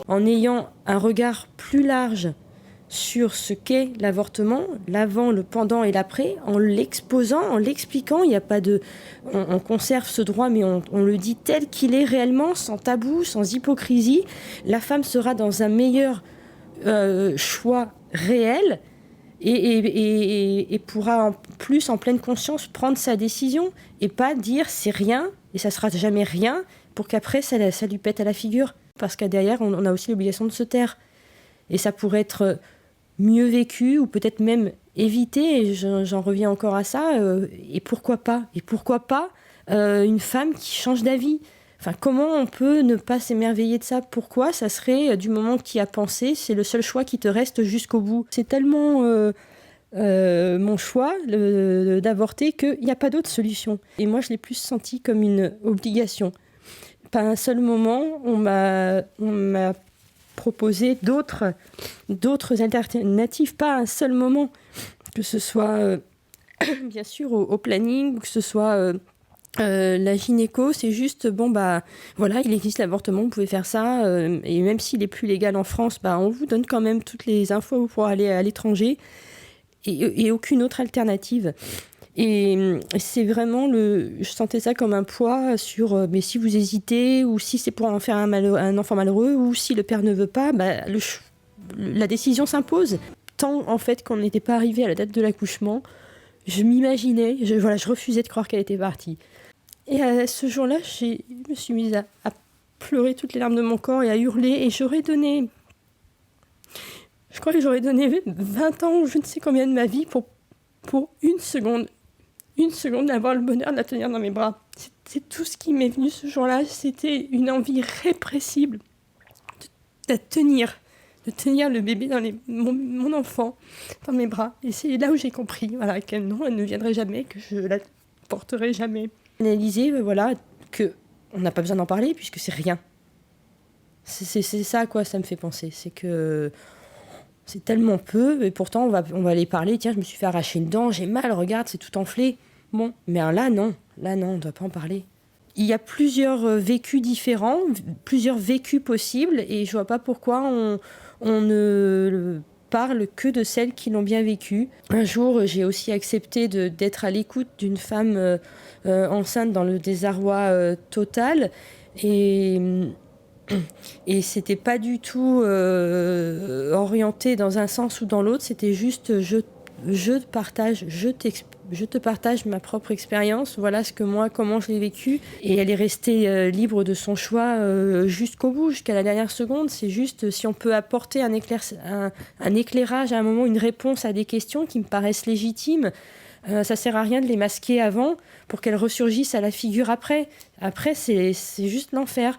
En ayant un regard plus large sur ce qu'est l'avortement, l'avant, le pendant et l'après, en l'exposant, en l'expliquant, il n'y a pas de... On conserve ce droit, mais on le dit tel qu'il est réellement, sans tabou, sans hypocrisie. La femme sera dans un meilleur choix réel et pourra en plus, en pleine conscience, prendre sa décision et pas dire c'est rien et ça sera jamais rien pour qu'après ça lui pète à la figure. Parce que derrière, on a aussi l'obligation de se taire. Et ça pourrait être mieux vécu ou peut-être même évité, et j'en reviens encore à ça, et pourquoi pas une femme qui change d'avis. Enfin, comment on peut ne pas s'émerveiller de ça? Pourquoi ça serait, du moment qu'il y a pensé, c'est le seul choix qui te reste jusqu'au bout? C'est tellement mon choix d'avorter qu'il n'y a pas d'autre solution. Et moi, je l'ai plus senti comme une obligation. Pas un seul moment, on m'a proposer d'autres alternatives, pas un seul moment, que ce soit bien sûr au planning, ou que ce soit la gynéco, c'est juste, voilà, il existe l'avortement, vous pouvez faire ça, et même s'il est plus légal en France, on vous donne quand même toutes les infos pour aller à l'étranger, et aucune autre alternative. Et c'est vraiment je sentais ça comme un poids sur mais si vous hésitez, ou si c'est pour en faire un enfant malheureux, ou si le père ne veut pas, la décision s'impose. Tant en fait qu'on n'était pas arrivé à la date de l'accouchement, je m'imaginais, je refusais de croire qu'elle était partie. Et à ce jour-là, je me suis mise à pleurer toutes les larmes de mon corps et à hurler, et je crois que j'aurais donné 20 ans ou je ne sais combien de ma vie pour une seconde d'avoir le bonheur de la tenir dans mes bras. C'est tout ce qui m'est venu ce jour-là. C'était une envie répressible de tenir le bébé mon enfant dans mes bras. Et c'est là où j'ai compris qu'elle ne viendrait jamais, que je la porterai jamais. Analyser, qu'on n'a pas besoin d'en parler puisque c'est rien. C'est ça à quoi ça me fait penser. C'est que c'est tellement peu, et pourtant on va aller parler. Tiens, je me suis fait arracher une dent, j'ai mal, regarde, c'est tout enflé. Bon, mais là non, on ne doit pas en parler. Il y a plusieurs vécus différents, plusieurs vécus possibles, et je vois pas pourquoi on ne parle que de celles qui l'ont bien vécu. Un jour, j'ai aussi accepté d'être à l'écoute d'une femme enceinte dans le désarroi total, et c'était pas du tout orienté dans un sens ou dans l'autre, c'était juste je te partage ma propre expérience, voilà comment je l'ai vécu, et elle est restée libre de son choix jusqu'au bout, jusqu'à la dernière seconde. C'est juste si on peut apporter un éclairage à un moment, une réponse à des questions qui me paraissent légitimes. Ça sert à rien de les masquer avant pour qu'elles ressurgissent à la figure après. Après, c'est juste l'enfer.